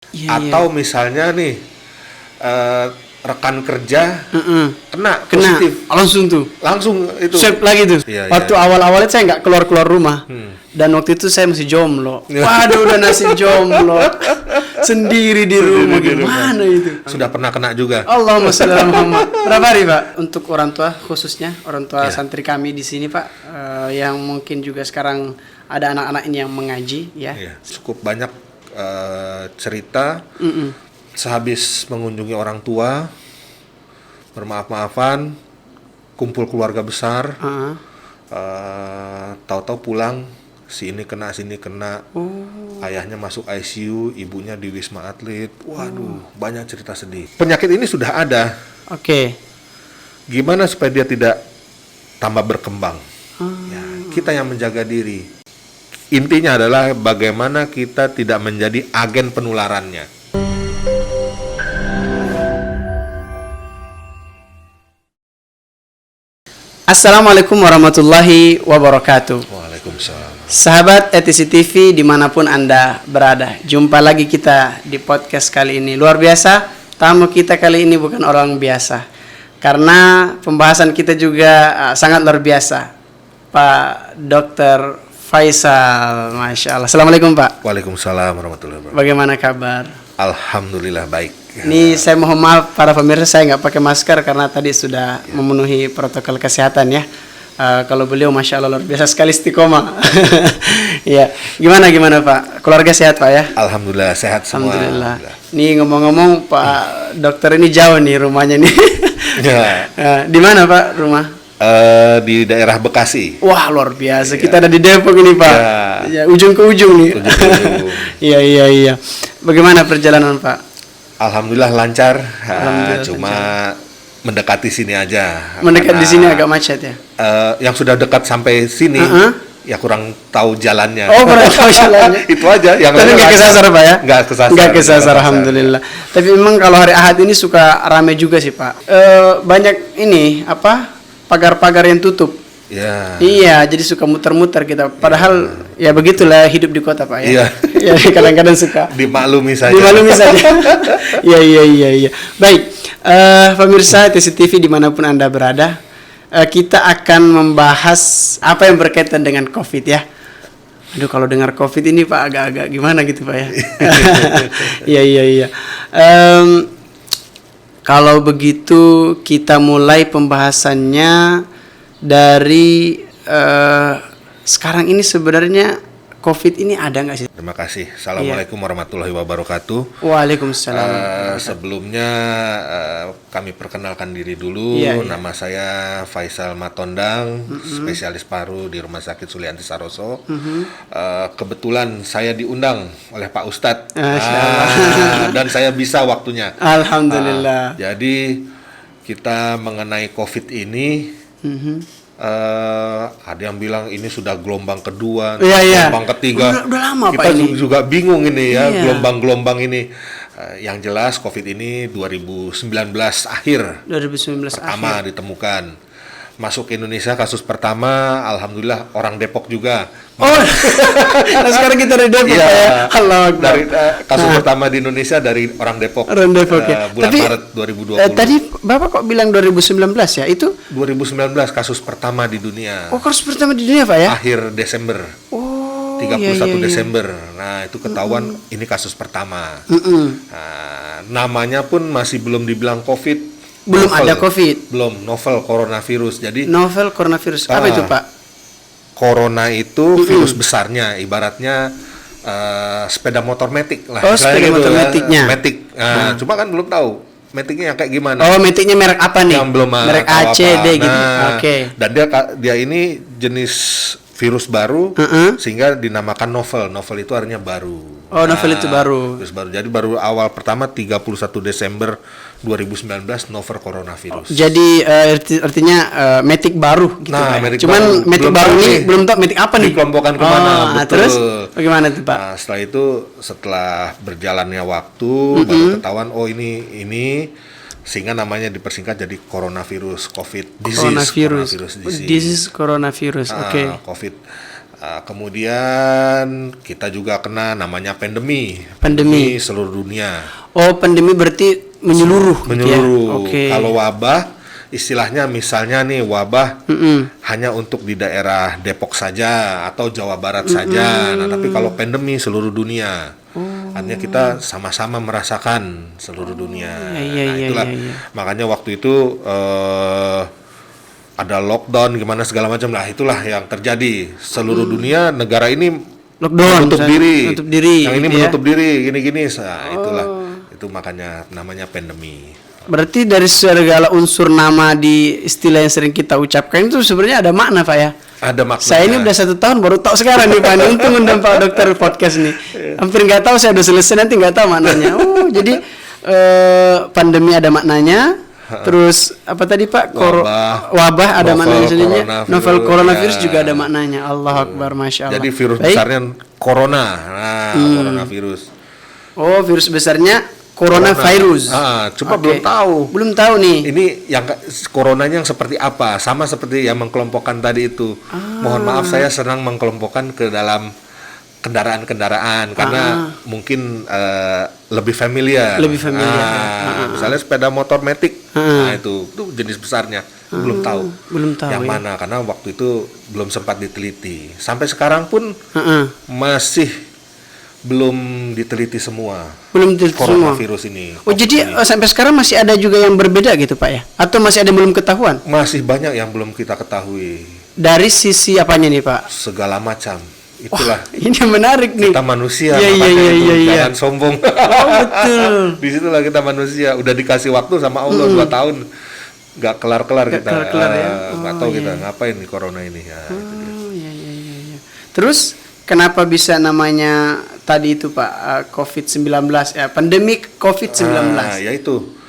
Atau misalnya nih rekan kerja kena positif, langsung itu swab lagi tuh. Waktu awal-awal itu saya nggak keluar rumah, dan waktu itu saya masih jomblo. Waduh, udah nasib jomblo sendiri di rumah, gimana itu? Sudah pernah kena juga. Allahumma sholli ala Muhammad. Berapa hari, Pak, untuk orang tua, khususnya orang tua santri kami di sini, Pak, yang mungkin juga sekarang ada anak-anak ini yang mengaji, ya? Cukup banyak cerita. Sehabis mengunjungi orang tua, bermaaf-maafan, kumpul keluarga besar, tahu-tahu pulang, sini kena, ayahnya masuk ICU, ibunya di Wisma Atlet. Waduh, banyak cerita sedih. Penyakit ini sudah ada. Gimana supaya dia tidak tambah berkembang? Ya, kita yang menjaga diri. Intinya adalah bagaimana kita tidak menjadi agen penularannya. Assalamualaikum warahmatullahi wabarakatuh. Waalaikumsalam. Sahabat ETC TV dimanapun Anda berada, jumpa lagi kita di podcast kali ini. Luar biasa, tamu kita kali ini bukan orang biasa, karena pembahasan kita juga sangat luar biasa. Pak Dr. Faisal, Masya Allah. Assalamualaikum, Pak. Waalaikumsalam warahmatullahi wabarakatuh. Bagaimana kabar? Alhamdulillah baik. Ini saya mohon maaf para pemirsa, saya nggak pakai masker karena tadi sudah memenuhi protokol kesehatan, ya. Kalau beliau Masya Allah luar biasa sekali, istiqomah. Ya, gimana Pak? Keluarga sehat, Pak, ya? Alhamdulillah sehat semua. Alhamdulillah. Nih ngomong-ngomong, Pak Dokter ini jauh nih rumahnya nih. Di mana, Pak, rumah? Di daerah Bekasi. Wah, luar biasa. Kita ada di Depok ini, Pak. Ya, ujung ke ujung nih. Iya. Bagaimana perjalanan, Pak? Alhamdulillah lancar. Cuma mendekati sini aja. Mendekat di sini agak macet, ya. Yang sudah dekat sampai sini, ya kurang tahu jalannya. Oh, kurang tahu jalannya. Itu aja. Yang tapi nggak kesasar, Pak, ya? Nggak kesasar, alhamdulillah. Tapi memang kalau hari Ahad ini suka rame juga sih, Pak. Banyak ini pagar-pagar yang tutup. Ya. Iya, jadi suka muter-muter kita. Padahal ya begitulah hidup di kota, Pak, ya. Iya. Ya, kadang-kadang suka dimaklumi saja. Iya. Baik, pemirsa TCTV dimanapun Anda berada, kita akan membahas apa yang berkaitan dengan COVID, ya. Aduh, kalau dengar COVID ini, Pak, agak-agak gimana gitu, Pak, ya. Iya. Kalau begitu kita mulai pembahasannya dari sekarang ini. Sebenarnya COVID ini ada nggak sih? Terima kasih. Assalamualaikum warahmatullahi wabarakatuh. Waalaikumsalam. Sebelumnya kami perkenalkan diri dulu. Nama saya Faisal Matondang, spesialis paru di Rumah Sakit Sulianti Saroso. Kebetulan saya diundang oleh Pak Ustadz, dan saya bisa waktunya. Alhamdulillah. Jadi kita mengenai COVID ini. Ada yang bilang ini sudah gelombang kedua, gelombang ketiga. Udah lama, kita Pak, ini. juga bingung ini, ya, gelombang-gelombang ini. Yang jelas COVID ini 2019 akhir. 2019 pertama akhir ditemukan. Masuk ke Indonesia kasus pertama, alhamdulillah orang Depok juga. Nah, sekarang kita dari Depok, ya. Dari kasus pertama di Indonesia dari orang Depok. Orang Depok, ya. Bulan Maret 2020. Tadi Bapak kok bilang 2019, ya? Itu 2019 kasus pertama di dunia. Oh, kasus pertama di dunia, Pak, ya? Akhir Desember. 31 Desember. Nah, itu ketahuan ini kasus pertama. Nah, namanya pun masih belum dibilang COVID. Belum ada COVID. Belum, novel coronavirus. Jadi novel coronavirus. Apa itu, Pak? Corona itu virus besarnya, ibaratnya sepeda motor matic lah. Oh, sepeda motor maticnya. Matic. Cuma kan belum tahu maticnya yang kayak gimana. Oh, maticnya merek apa nih? Yang belum merek A, C, D gitu. Oke. Dan dia ini jenis virus baru, sehingga dinamakan novel. Novel itu artinya baru. Oh, novel itu baru. Virus baru. Jadi baru awal pertama 31 Desember 2019 novel coronavirus. Jadi artinya matic baru gitu. Nah, cuman matic baru ini belum tahu matic apa nih. Dikelompokkan kemana? Betul. Terus bagaimana tuh, Pak? Nah, setelah berjalannya waktu baru ketahuan ini sehingga namanya dipersingkat jadi coronavirus COVID disease. Coronavirus. Oke. COVID. Kemudian kita juga kena namanya pandemi. Pandemi seluruh dunia. Oh, pandemi berarti menyeluruh. Menyeluruh. Gitu ya? Kalau wabah, istilahnya misalnya nih wabah hanya untuk di daerah Depok saja atau Jawa Barat saja. Nah, tapi kalau pandemi seluruh dunia. Artinya kita sama-sama merasakan seluruh dunia. Nah, itulah makanya waktu itu ada lockdown gimana segala macam lah, itulah yang terjadi seluruh dunia. Negara ini Lockdown, menutup diri, yang ini gitu menutup diri gini-gini. Nah, itulah itu makanya namanya pandemi. Berarti dari segala unsur nama di istilah yang sering kita ucapkan itu sebenarnya ada makna, Pak ya? Ada maknanya. Saya ini udah 1 tahun baru tahu sekarang nih, Pak. Untung undang Pak Dokter podcast nih. Hampir nggak tahu, saya udah selesai nanti nggak tahu maknanya. Oh, jadi pandemi ada maknanya. Terus apa tadi Pak? Wabah ada maknanya sendiri. Novel coronavirus juga ada maknanya. Allah Akbar, Masya Allah. Jadi virus besarnya corona. Nah, coronavirus. Oh, virus besarnya coronavirus. Cuma belum tahu. Belum tahu nih. Ini yang coronanya yang seperti apa? Sama seperti yang mengkelompokkan tadi itu. Mohon maaf, saya senang mengkelompokkan ke dalam kendaraan-kendaraan karena mungkin lebih familiar. Misalnya sepeda motor matic. Nah, itu jenis besarnya. Belum tahu yang mana karena waktu itu belum sempat diteliti. Sampai sekarang pun masih belum diteliti semua. Belum diteliti coronavirus ini. Oh, jadi sampai sekarang masih ada juga yang berbeda gitu, Pak ya? Atau masih ada yang belum ketahuan? Masih banyak yang belum kita ketahui. Dari sisi apanya nih, Pak? Segala macam. Itulah. Ini menarik nih. Kita manusia, iya. jangan sombong. Oh, betul. Disitulah kita manusia. Udah dikasih waktu sama Allah 2 tahun, nggak kelar-kelar kita. Nggak tahu kita ngapain nih corona ini. Ya, iya. Terus kenapa bisa namanya tadi itu Pak COVID-19 ya, pandemik COVID-19? Ya itu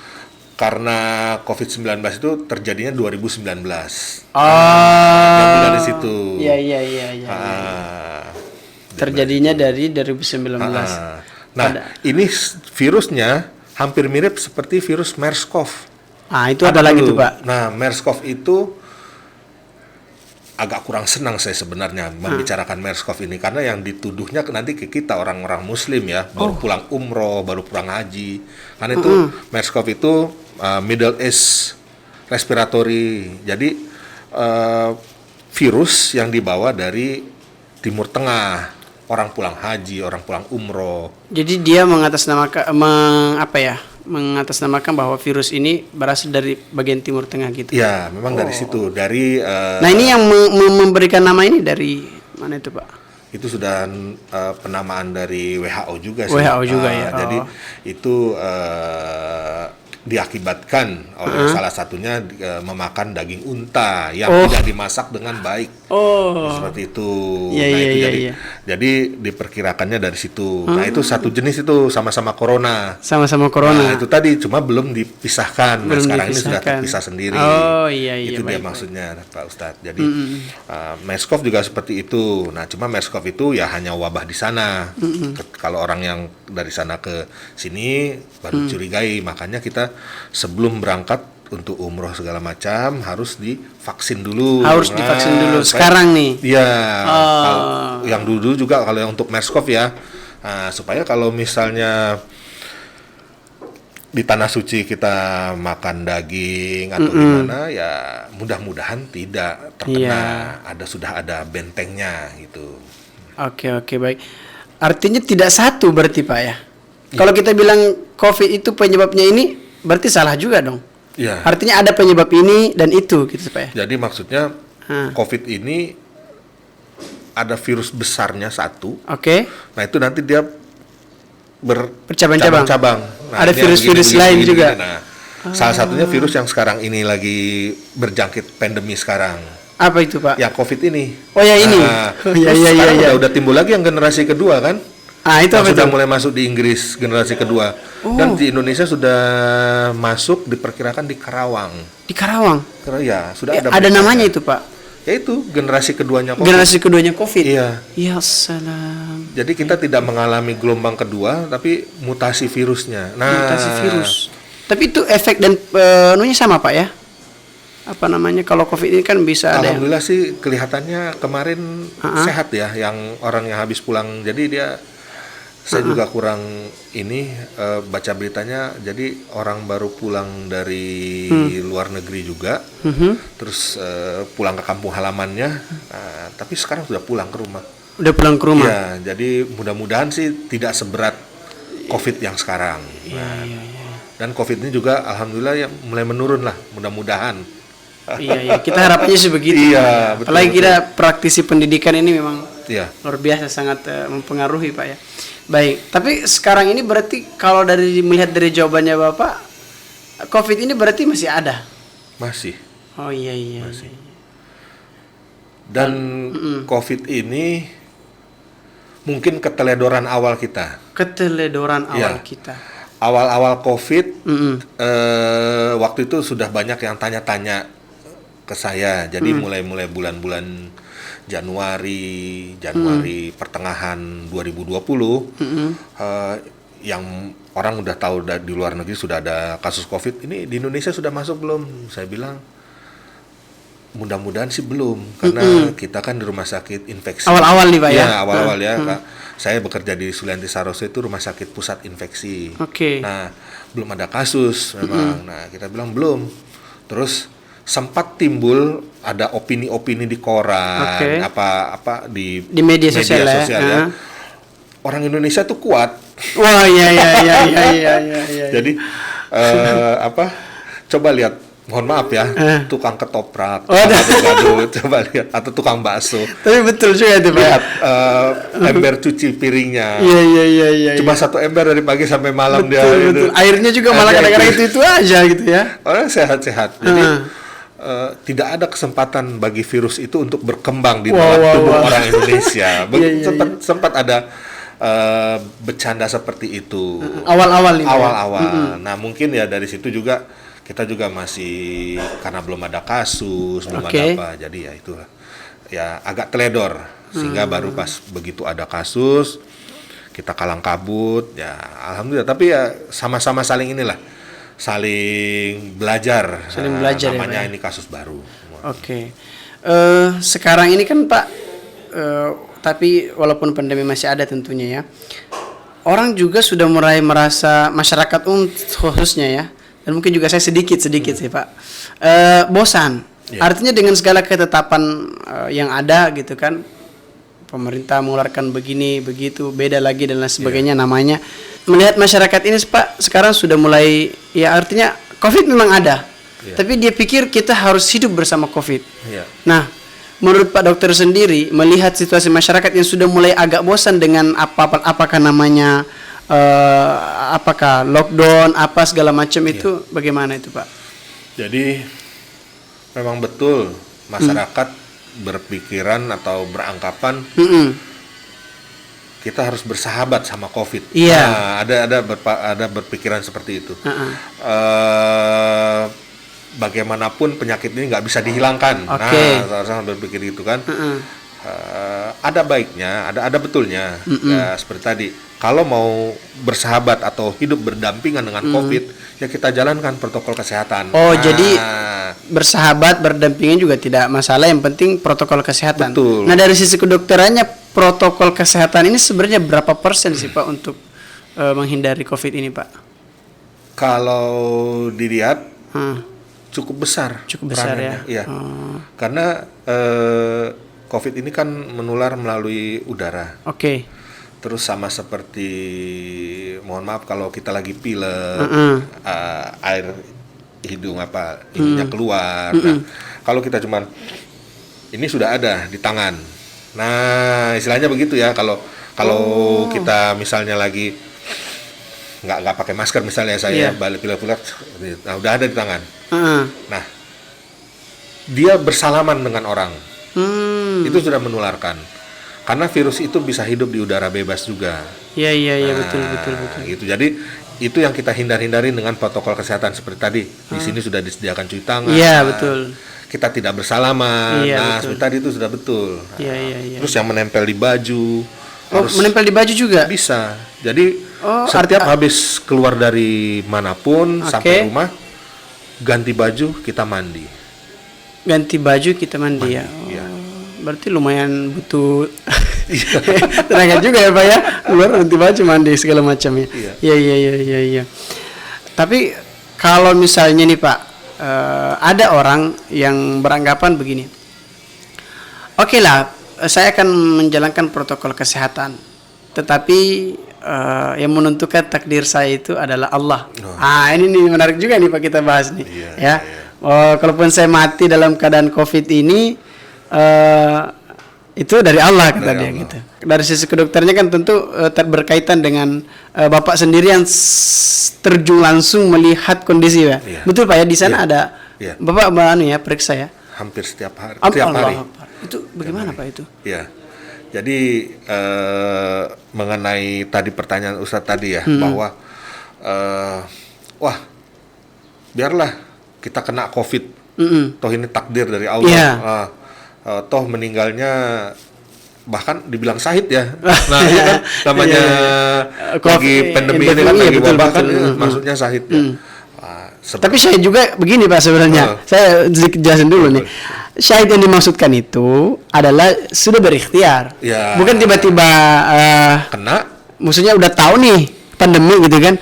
karena COVID-19 itu terjadinya 2019. Yang dari situ. Iya. Terjadinya dari 2019. Nah, ini virusnya hampir mirip seperti virus MERS-CoV. Itu ada lagi tuh, Pak. Nah, MERS-CoV itu agak kurang senang saya sebenarnya membicarakan MERS-CoV ini karena yang dituduhnya nanti ke kita orang-orang Muslim ya, baru pulang umroh, baru pulang haji. Karena itu MERS-CoV itu Middle East Respiratory. Jadi virus yang dibawa dari Timur Tengah, orang pulang haji, orang pulang umroh. Jadi dia mengatasnamakan bahwa virus ini berasal dari bagian Timur Tengah gitu. Ya, memang dari situ, dari. Nah, ini yang memberikan nama ini dari mana itu, Pak? Itu sudah penamaan dari WHO juga sih. WHO juga ya. Jadi itu diakibatkan oleh salah satunya memakan daging unta yang tidak dimasak dengan baik. Seperti itu. Jadi diperkirakannya dari situ. Nah, itu satu jenis itu sama-sama corona. Nah, itu tadi cuma belum dipisahkan. Nah, sekarang ini sudah terpisah sendiri. Itu dia maksudnya, Pak Ustadz. Jadi MERS-CoV juga seperti itu. Nah, cuma MERS-CoV itu ya hanya wabah di sana. Kalau orang yang dari sana ke sini baru curigai, makanya kita sebelum berangkat untuk umroh segala macam harus divaksin dulu. Divaksin dulu sekarang nih. Iya. Yang dulu juga kalau yang untuk MERS-CoV ya, supaya kalau misalnya di tanah suci kita makan daging atau gimana ya mudah-mudahan tidak terkena. Sudah ada bentengnya gitu. Oke, baik. Artinya tidak satu berarti Pak ya? Kalau kita bilang COVID itu penyebabnya ini, berarti salah juga dong. Ya. Artinya ada penyebab ini dan itu gitu Pak ya? Jadi maksudnya COVID ini ada virus besarnya satu. Oke. Nah itu nanti dia bercabang-cabang. Nah, ada virus-virus lain juga. Nah, salah satunya virus yang sekarang ini lagi berjangkit pandemi sekarang. Apa itu Pak? Ya COVID ini. Oh ya ini. Sekarang udah timbul lagi yang generasi kedua kan? Itu apa sudah mulai masuk di Inggris generasi kedua. Dan di Indonesia sudah masuk diperkirakan di Karawang. Di Karawang? Ya, sudah ada. Ada namanya itu Pak? Ya itu generasi keduanya COVID. Generasi keduanya COVID? Iya. Ya salam. Jadi kita tidak mengalami gelombang kedua, tapi mutasi virusnya. Nah, mutasi virus. Tapi itu efek dan anunya sama Pak ya? apa namanya, kalau COVID ini kan bisa ada yang, Alhamdulillah sih kelihatannya kemarin sehat ya, yang orang yang habis pulang. Jadi saya juga kurang ini baca beritanya. Jadi orang baru pulang dari luar negeri juga, terus pulang ke kampung halamannya, tapi sekarang sudah pulang ke rumah. udah pulang ke rumah. Ya, jadi mudah-mudahan sih tidak seberat COVID yang sekarang. Nah, dan COVID ini juga alhamdulillah ya mulai menurun lah, mudah-mudahan. Iya, kita harapannya sih begitu. Iya, betul, Apalagi betul. kita praktisi pendidikan ini memang Iya. luar biasa, sangat mempengaruhi Pak ya. Baik, tapi sekarang ini berarti kalau melihat dari jawabannya Bapak, COVID ini berarti masih ada? Masih. Oh iya. Dan COVID ini mungkin keteledoran awal kita. Keteledoran awal Iya. kita. Awal-awal COVID, waktu itu sudah banyak yang tanya-tanya ke saya. Jadi mulai bulan-bulan Januari pertengahan 2020, yang orang udah tahu di luar negeri sudah ada kasus COVID. Ini di Indonesia sudah masuk belum? Saya bilang mudah-mudahan sih belum, karena kita kan di rumah sakit infeksi. Awal-awal nih Pak ya? Ya, awal-awal ya. Kak. Saya bekerja di Sulianti Saroso, itu rumah sakit pusat infeksi. Oke. Nah, belum ada kasus memang. Nah, kita bilang belum. Terus sempat timbul ada opini-opini di koran, Oke. apa di media sosial ya. ya. Orang Indonesia tuh kuat. Wah, iya. Jadi coba lihat, mohon maaf ya, tukang ketoprak, gado-gado, coba lihat, atau tukang bakso. Tapi betul juga itu Pak. Lihat ember cuci piringnya. Iya. Cuma satu ember dari pagi sampai malam Betul. Airnya juga malah kadang-kadang itu aja gitu ya. Orang sehat-sehat. Jadi tidak ada kesempatan bagi virus itu untuk berkembang di dalam tubuh orang Indonesia. Sempat ada bercanda seperti itu. Awal-awal nih. Awal-awal. Nah, mungkin ya dari situ juga kita juga masih, karena belum ada kasus, belum ada apa. Jadi ya itulah. Ya agak teledor, sehingga baru pas begitu ada kasus kita kalang kabut. Ya alhamdulillah, tapi ya sama-sama saling belajar. Saling belajar namanya ya, Pak? ini kasus baru. Oke. Sekarang ini kan Pak, tapi walaupun pandemi masih ada tentunya ya, orang juga sudah mulai merasa, masyarakat khususnya ya, dan mungkin juga saya sedikit sih Pak, bosan. Artinya dengan segala ketetapan yang ada gitu kan, pemerintah mengeluarkan begini begitu, beda lagi dan lain sebagainya namanya. Melihat masyarakat ini Pak sekarang sudah mulai, ya artinya COVID memang ada, tapi dia pikir kita harus hidup bersama COVID. Nah, menurut Pak Dokter sendiri, melihat situasi masyarakat yang sudah mulai agak bosan dengan apakah namanya apakah lockdown, apa segala macam itu, bagaimana itu Pak? Jadi memang betul masyarakat berpikiran atau beranggapan kita harus bersahabat sama COVID. Iya. Nah, ada berpikiran seperti itu. Bagaimanapun penyakit ini nggak bisa dihilangkan. Nah, orang berpikir gitu kan. Ada baiknya, ada betulnya. Ya, seperti tadi, kalau mau bersahabat atau hidup berdampingan dengan COVID, ya kita jalankan protokol kesehatan. Jadi bersahabat, berdampingan juga tidak masalah, yang penting protokol kesehatan. Betul. Nah, dari sisi kedokterannya, protokol kesehatan ini sebenarnya berapa persen sih Pak untuk menghindari COVID ini Pak? Kalau dilihat cukup besar. Cukup besar ya. Iya. Karena COVID ini kan menular melalui udara. Oke. Terus sama seperti, mohon maaf kalau kita lagi pilek, air hidung ininya keluar. Nah, kalau kita cuman ini sudah ada di tangan. Nah, istilahnya begitu ya. Kalau kita misalnya lagi nggak pakai masker, misalnya saya balik pilek-pilek, nah udah ada di tangan. Nah, dia bersalaman dengan orang. Itu sudah menularkan. Karena virus itu bisa hidup di udara bebas juga. Iya, betul. Gitu. Jadi itu yang kita hindari dengan protokol kesehatan seperti tadi. Di sini sudah disediakan cuci tangan. Iya, betul. Kita tidak bersalaman. Iya, seperti tadi itu sudah betul. Iya. Terus yang menempel di baju. Menempel di baju juga? Bisa. Jadi setiap habis keluar dari manapun sampai rumah, ganti baju, kita mandi. ganti baju kita mandi ya. Iya. Berarti lumayan butuh tenaga juga ya Pak ya. Keluar ganti baju, mandi segala macam ya. Iya. Tapi kalau misalnya nih Pak, ada orang yang beranggapan begini. Oke lah, saya akan menjalankan protokol kesehatan, tetapi yang menentukan takdir saya itu adalah Allah. Ini nih menarik juga nih Pak kita bahas nih. Iya. Kalaupun saya mati dalam keadaan COVID ini, itu dari Allah kata dia gitu. Dari sisi kedokternya kan tentu berkaitan dengan Bapak sendiri yang terjun langsung melihat kondisi ya. Iya. Betul Pak ya, di sana ada Bapak periksa ya. Hampir setiap hari. Setiap hari. Itu bagaimana Pak itu? Ya. Jadi mengenai tadi pertanyaan Ustadz tadi ya, bahwa biarlah kita kena COVID, toh ini takdir dari Allah. Toh meninggalnya bahkan dibilang syahid ya. Nah, ini kan namanya lagi pandemi ini kan lagi wabah kan, maksudnya syahid ya. Tapi syahid juga begini Pak sebenarnya. Saya jelasin dulu nih. Syahid yang dimaksudkan itu adalah sudah berikhtiar. Ya. Bukan tiba-tiba kena. Maksudnya udah tahu nih pandemi gitu kan.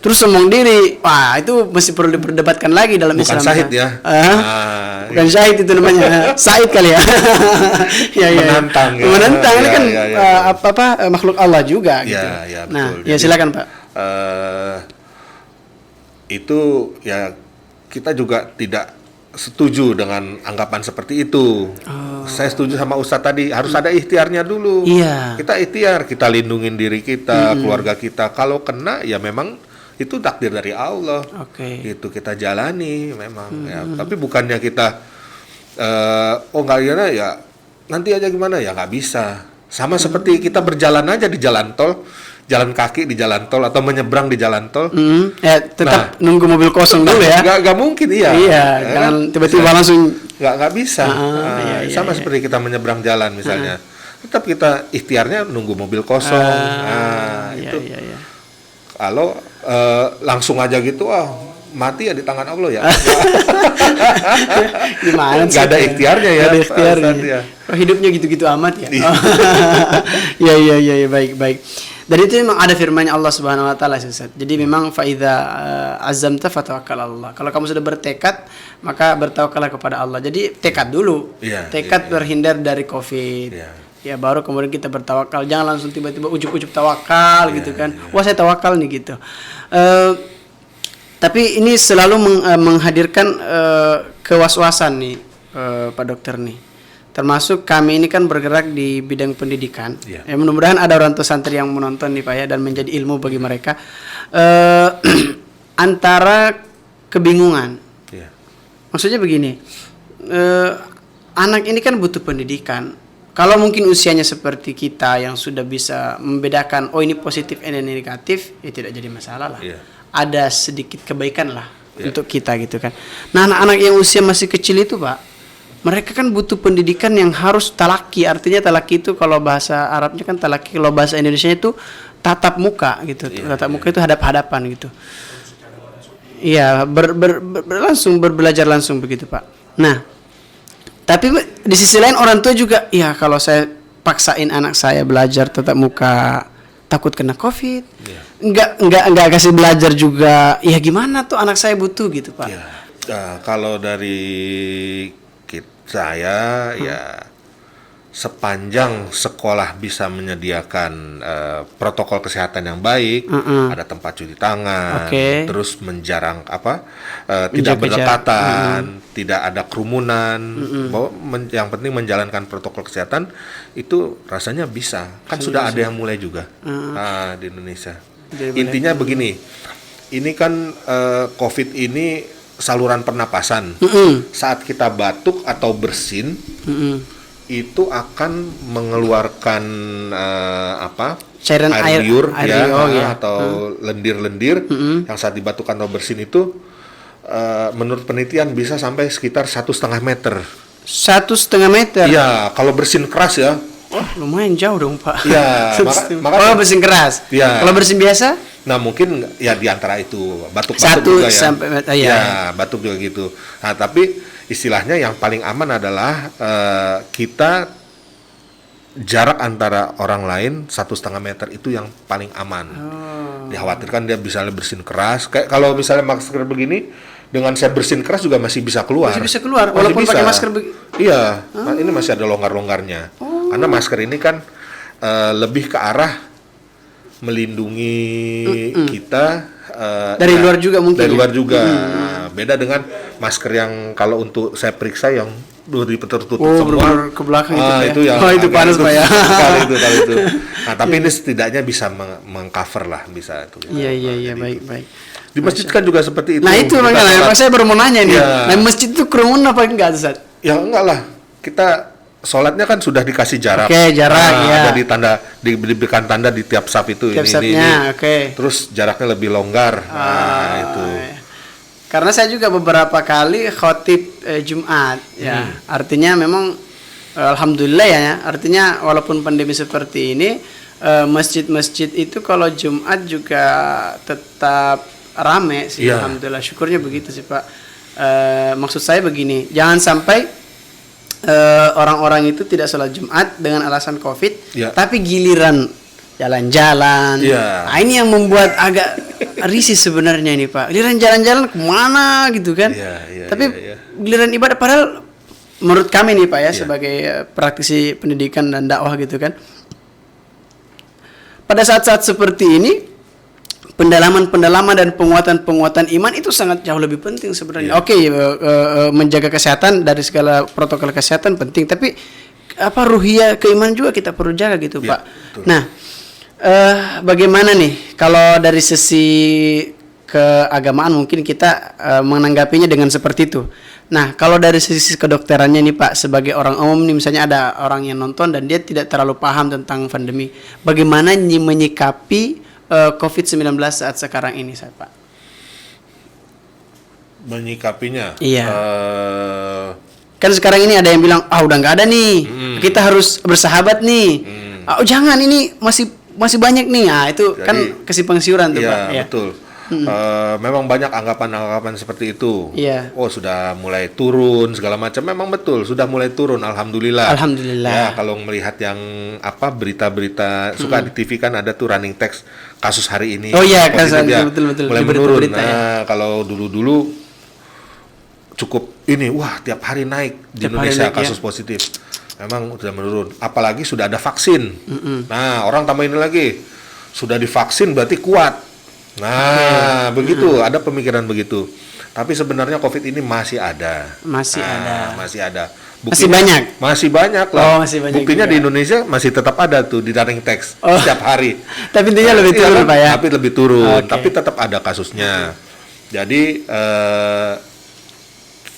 Terus sombong diri. Wah, itu masih perlu diperdebatkan lagi dalam Bukan Islam. Bukan syahid ya. Bukan syahid itu namanya. Said kali ya. Menantang ya. Menantang ini kan makhluk Allah juga gitu. Ya, betul. Nah, jadi, silakan Pak. Itu ya kita juga tidak setuju dengan anggapan seperti itu. Saya setuju sama Ustadz tadi, harus ada ikhtiarnya dulu. Iya. Kita ikhtiar, kita lindungin diri kita, keluarga kita. Kalau kena ya memang itu takdir dari Allah. Itu kita jalani memang ya. Tapi bukannya kita nggak gimana ya, nanti aja gimana ya, nggak bisa. Sama seperti kita berjalan aja di jalan tol, jalan kaki di jalan tol atau menyeberang di jalan tol. Tetap nunggu mobil kosong dulu ya. Nggak mungkin Iya, jangan tiba-tiba langsung. Nggak bisa. Sama seperti kita menyeberang jalan misalnya. Tetap kita ikhtiarnya nunggu mobil kosong. Itu. Kalau langsung aja gitu, mati ya di tangan Allah ya. Gimana sih? Nggak ada ikhtiarnya ya. Nggak ada ikhtiarnya. Hidupnya gitu-gitu amat ya. Iya, baik. Dan itu memang ada firman-Nya Allah Subhanahu wa taala Ustaz. Jadi memang faidza azamta fatawakkal Allah. Kalau kamu sudah bertekad, maka bertawakallah kepada Allah. Jadi tekad dulu. Tekad berhindar dari Covid. Ya baru kemudian kita bertawakal. Jangan langsung tiba-tiba ujub-ujub tawakal gitu kan. Wah, saya tawakal nih gitu. Tapi ini selalu menghadirkan kewaswasan nih Pak Dokter nih. Termasuk kami ini kan bergerak di bidang pendidikan. Mudah-mudahan ada orang tua santri yang menonton nih Pak ya, dan menjadi ilmu bagi mereka. Antara kebingungan. Maksudnya begini, anak ini kan butuh pendidikan. Kalau mungkin usianya seperti kita yang sudah bisa membedakan, ini positif ini negatif, ya tidak jadi masalah lah. Ada sedikit kebaikan lah untuk kita gitu kan. Nah, anak-anak yang usia masih kecil itu Pak, mereka kan butuh pendidikan yang harus talaki. Artinya talaki itu kalau bahasa Arabnya kan talaki, kalau bahasa Indonesia itu tatap muka gitu. Tatap muka itu hadap-hadapan gitu. Iya, langsung belajar langsung begitu Pak. Nah, tapi di sisi lain orang tua juga, ya kalau saya paksain anak saya belajar tatap muka, takut kena COVID. Enggak kasih belajar juga. Ya gimana tuh, anak saya butuh gitu Pak. Kalau dari saya ya sepanjang sekolah bisa menyediakan protokol kesehatan yang baik, ada tempat cuci tangan, terus menjarang tidak berdekatan, tidak ada kerumunan, yang penting menjalankan protokol kesehatan itu rasanya bisa. Kan sudah ada yang mulai juga di Indonesia. Intinya begini, ini kan COVID ini saluran pernapasan. Saat kita batuk atau bersin, itu akan mengeluarkan cairan air liur atau lendir-lendir yang saat dibatuk atau bersin itu menurut penelitian bisa sampai sekitar 1,5 meter. 1,5 meter? Iya, kalau bersin keras ya. Lumayan jauh dong Pak. Iya, maka bersin keras. Kalau bersin biasa? Nah mungkin ya di antara itu batuk 1 juga ya. Sampai ya batuk juga gitu. Nah tapi istilahnya yang paling aman adalah kita jarak antara orang lain 1,5 meter itu yang paling aman. Dikhawatirkan dia bisa bersin keras. Kayak kalau misalnya masker begini, dengan saya bersin keras juga masih bisa keluar. Masih bisa keluar, walaupun pakai masker Iya, ini masih ada longgar-longgarnya. Karena masker ini kan lebih ke arah melindungi kita dari luar juga mungkin. Dari luar juga. Beda dengan masker yang kalau untuk saya periksa yang tertutup semua ke belakang itu ya. Itu panas Pak ya. Itu. Nah, tapi ini setidaknya bisa mengcover lah, bisa itu. Iya, baik. Di masjid kan juga seperti itu. Nah, itu makanya saya baru mau nanya nih. Ya. Nah, masjid itu kerumun apa enggak, Ustaz? Ya enggak lah. Kita sholatnya kan sudah dikasih jarak. Oke, jarak ya. Ada di tanda diberikan tanda di tiap saf itu tiap ini. Oke. Terus jaraknya lebih longgar. Itu. Ya. Karena saya juga beberapa kali khotib Jumat ya. Artinya memang alhamdulillah ya. Artinya walaupun pandemi seperti ini masjid-masjid itu kalau Jumat juga tetap rame sih. Alhamdulillah. Syukurnya begitu sih Pak. Maksud saya begini, jangan sampai orang-orang itu tidak sholat Jumat dengan alasan COVID, tapi giliran jalan-jalan. Nah, ini yang membuat agak risih sebenarnya ini Pak. Giliran jalan-jalan kemana gitu kan? Tapi giliran ibadah, padahal menurut kami nih Pak ya, sebagai praktisi pendidikan dan dakwah gitu kan, pada saat-saat seperti ini pendalaman dan penguatan iman itu sangat jauh lebih penting sebenarnya. Oke, menjaga kesehatan dari segala protokol kesehatan penting, tapi ruhiyah keimanan juga kita perlu jaga gitu Pak. Betul. Nah, bagaimana nih kalau dari sisi keagamaan mungkin kita menanggapinya dengan seperti itu. Nah, kalau dari sisi kedokterannya nih Pak, sebagai orang umum nih, misalnya ada orang yang nonton dan dia tidak terlalu paham tentang pandemi, bagaimana menyikapi COVID-19 saat sekarang ini, saya Pak? Menyikapinya? Iya. Kan sekarang ini ada yang bilang, udah nggak ada nih, kita harus bersahabat nih. Oh jangan, ini masih banyak nih. Nah itu jadi, kan kesimpang siuran tuh Pak. Iya, betul. Memang banyak anggapan-anggapan seperti itu. Iya. Oh sudah mulai turun segala macam. Memang betul sudah mulai turun. Alhamdulillah. Ya kalau melihat yang berita-berita suka di TV kan ada tuh running text kasus hari ini. Oh iya, kasus betul. Mulai menurun. Nah kalau dulu cukup ini, tiap hari naik di Indonesia kasus positif. Memang sudah menurun. Apalagi sudah ada vaksin. Nah orang tambah ini lagi, sudah divaksin berarti kuat. Nah, begitu, ada pemikiran begitu. Tapi sebenarnya COVID ini masih ada. Masih ada. Buktinya, masih banyak lah. Masih banyak buktinya juga. Di Indonesia masih tetap ada tuh di running text setiap hari. Tapi intinya lebih turun Pak ya. Tapi lebih turun, tapi tetap ada kasusnya. Jadi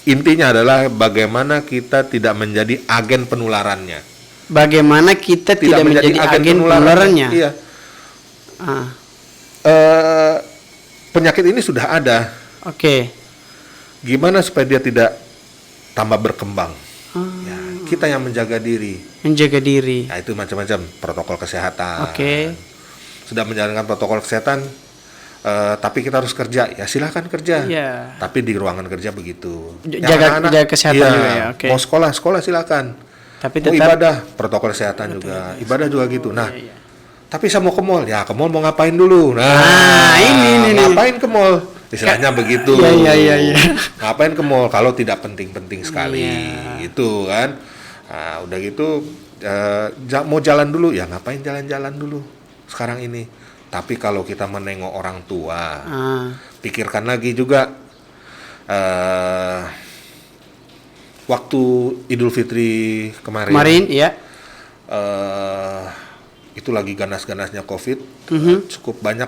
intinya adalah bagaimana kita tidak menjadi agen penularannya. Bagaimana kita tidak menjadi agen penularannya. Iya. Penyakit ini sudah ada. Oke. Gimana supaya dia tidak tambah berkembang? Ya, kita yang menjaga diri. Nah, itu macam-macam protokol kesehatan. Oke. Sudah menjalankan protokol kesehatan, tapi kita harus kerja. Ya silahkan kerja. Yeah. Tapi di ruangan kerja begitu. Jaga kesehatan juga ya. Okay. Mau sekolah silakan. Tapi mau ibadah, protokol kesehatan juga. Ibadah juga gitu. Nah. Tapi saya mau ke mall, ke mall mau ngapain dulu? Nah, ini ngapain ke mall? Istilahnya begitu. Iya. Ngapain ke mall kalau tidak penting-penting sekali, gitu kan? Nah, udah gitu mau jalan dulu, ngapain jalan-jalan dulu sekarang ini? Tapi kalau kita menengok orang tua, pikirkan lagi juga waktu Idul Fitri kemarin, ya. Itu lagi ganas-ganasnya COVID, cukup banyak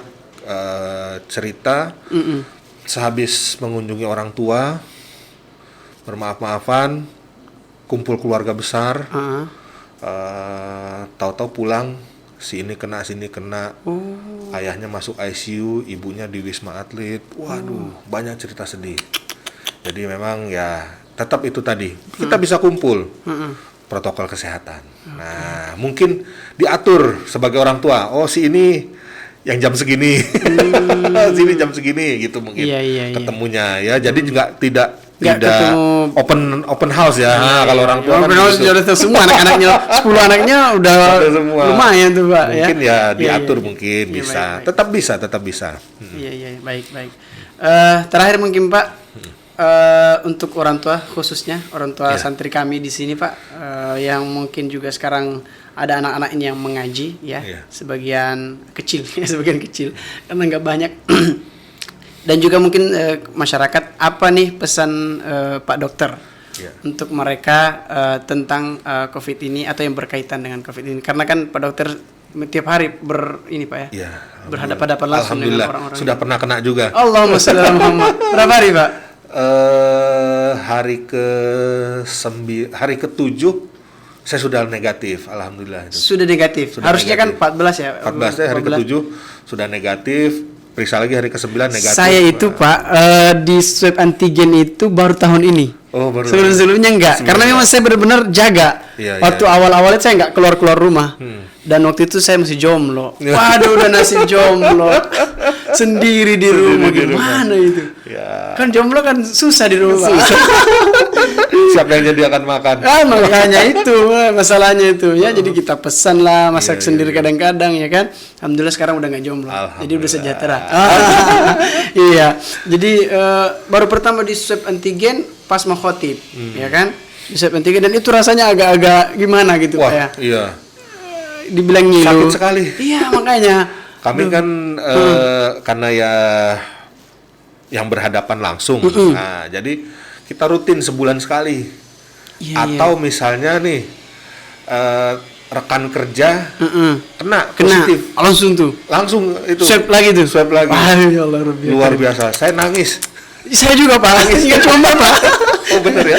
cerita sehabis mengunjungi orang tua, bermaaf-maafan, kumpul keluarga besar, tahu-tahu pulang si ini kena, ayahnya masuk ICU, ibunya di Wisma Atlet, waduh banyak cerita sedih. Jadi memang tetap itu tadi, kita bisa kumpul. Protokol kesehatan. Nah, mungkin diatur sebagai orang tua. Oh, si ini yang jam segini, sini jam segini gitu mungkin ketemunya ya. Jadi juga tidak nggak tidak ketemu. open house ya. Nah, kalau orang tua kan Open house begitu. udah tahu semua anak-anaknya 10 anaknya udah Ada semua. lumayan tuh Pak. Mungkin ya diatur Iya. mungkin Iya, bisa. baik. Tetap bisa. Iya iya baik. Terakhir mungkin Pak, untuk orang tua khususnya orang tua santri kami di sini Pak, yang mungkin juga sekarang ada anak-anak ini yang mengaji ya, sebagian kecil sebagian kecil karena nggak banyak. Dan juga mungkin masyarakat, apa nih pesan Pak Dokter untuk mereka tentang COVID ini atau yang berkaitan dengan COVID ini? Karena kan Pak Dokter tiap hari ini Pak ya, berhadapan-hadapan langsung dengan orang-orang. Sudah pernah kena juga. Allahumma sholli ala Muhammad. Berapa hari Pak? Hari ke-7 saya sudah negatif, alhamdulillah. Sudah negatif. Sudah Harusnya negatif. kan 14 ya. 14 hari ke-7 sudah negatif. Periksa lagi hari ke-9 negatif. Saya itu Pak di swab antigen itu baru tahun ini. Oh, baru. Sebelum-sebelumnya enggak. Karena memang saya benar-benar jaga. Waktu awal-awal itu saya enggak keluar rumah. Dan waktu itu saya masih jomblo. Waduh, udah nasib jomblo. Sendiri di rumah, gimana itu? Ya. Kan jomblo kan susah di rumah. Siapa yang menyediakan makan? Makanya itu masalahnya itu ya. Jadi kita pesan lah, masak sendiri kadang-kadang ya kan. Alhamdulillah sekarang udah nggak jomblo. Jadi udah sejahtera. Iya. Jadi baru pertama di swab antigen pas mau khotib, ya kan? Di swab antigen dan itu rasanya agak-agak gimana gitu Pak ya. Iya. Dibilang ngilu. Sakit sekali. Iya makanya. Kami kan karena ya yang berhadapan langsung. Nah, jadi kita rutin sebulan sekali. Atau misalnya nih rekan kerja kena positif, langsung itu swab lagi tuh. Swab lagi. Ya Allah, luar biasa. Saya nangis. Saya juga Pak, nangis nggak cuma Pak. Oh benar ya.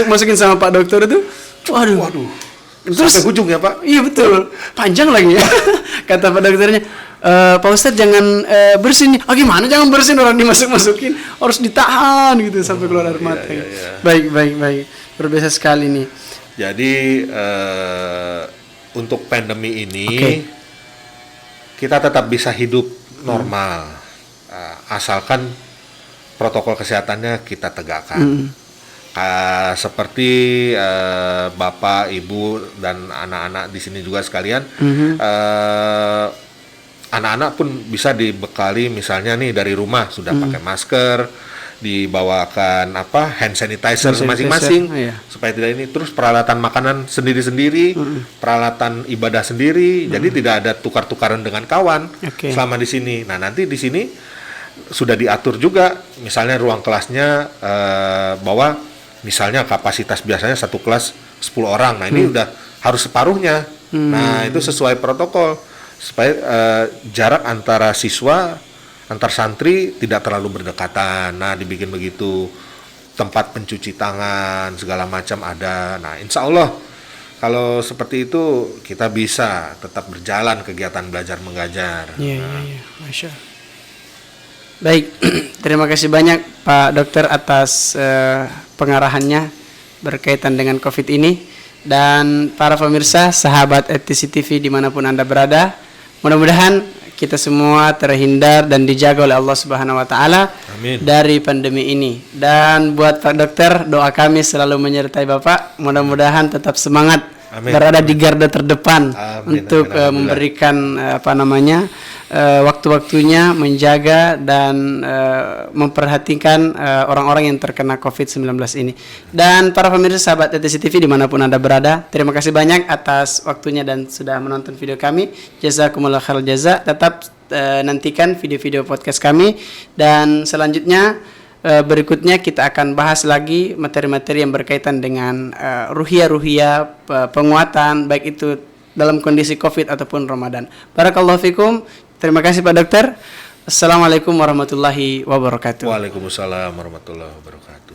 Masukin sama Pak Dokter itu. Waduh. Terus sampai ujung ya Pak? Iya betul, panjang lagi ya. Kata Pak Dokternya, Pak Ustadz jangan bersin nih. Gimana jangan bersin, orang dimasukin harus ditahan gitu sampai keluar air mata. Baik. Luar biasa sekali nih. Jadi untuk pandemi ini kita tetap bisa hidup normal, asalkan protokol kesehatannya kita tegakkan. Seperti bapak, ibu, dan anak-anak di sini juga sekalian, anak-anak pun bisa dibekali misalnya nih dari rumah sudah pakai masker, dibawakan hand sanitizer masing-masing supaya tidak ini, terus peralatan makanan sendiri-sendiri, peralatan ibadah sendiri, jadi tidak ada tukar-tukaran dengan kawan selama di sini. Nah nanti di sini sudah diatur juga, misalnya ruang kelasnya bahwa misalnya kapasitas biasanya satu kelas 10 orang, nah ini udah harus separuhnya. Nah itu sesuai protokol supaya jarak antara siswa, antar santri tidak terlalu berdekatan. Nah dibikin begitu, tempat pencuci tangan segala macam ada. Nah insya Allah kalau seperti itu kita bisa tetap berjalan kegiatan belajar mengajar. Iya. Masya Allah. Baik, terima kasih banyak Pak Dokter atas pengarahannya berkaitan dengan COVID ini. Dan para pemirsa, sahabat ETC TV dimanapun Anda berada, mudah-mudahan kita semua terhindar dan dijaga oleh Allah Subhanahu Wa Taala dari pandemi ini. Dan buat Pak Dokter, doa kami selalu menyertai Bapak. Mudah-mudahan tetap semangat berada di garda terdepan untuk memberikan waktu-waktunya menjaga dan memperhatikan orang-orang yang terkena COVID-19 ini. Dan para pemirsa sahabat ETC TV dimanapun Anda berada, terima kasih banyak atas waktunya dan sudah menonton video kami. Jazakumullah khairul jaza. Tetap nantikan video-video podcast kami, dan selanjutnya berikutnya kita akan bahas lagi materi-materi yang berkaitan dengan ruhiyah penguatan, baik itu dalam kondisi COVID ataupun Ramadan. Barakallahu fikum. Terima kasih Pak Dokter. Assalamualaikum warahmatullahi wabarakatuh. Waalaikumsalam warahmatullahi wabarakatuh.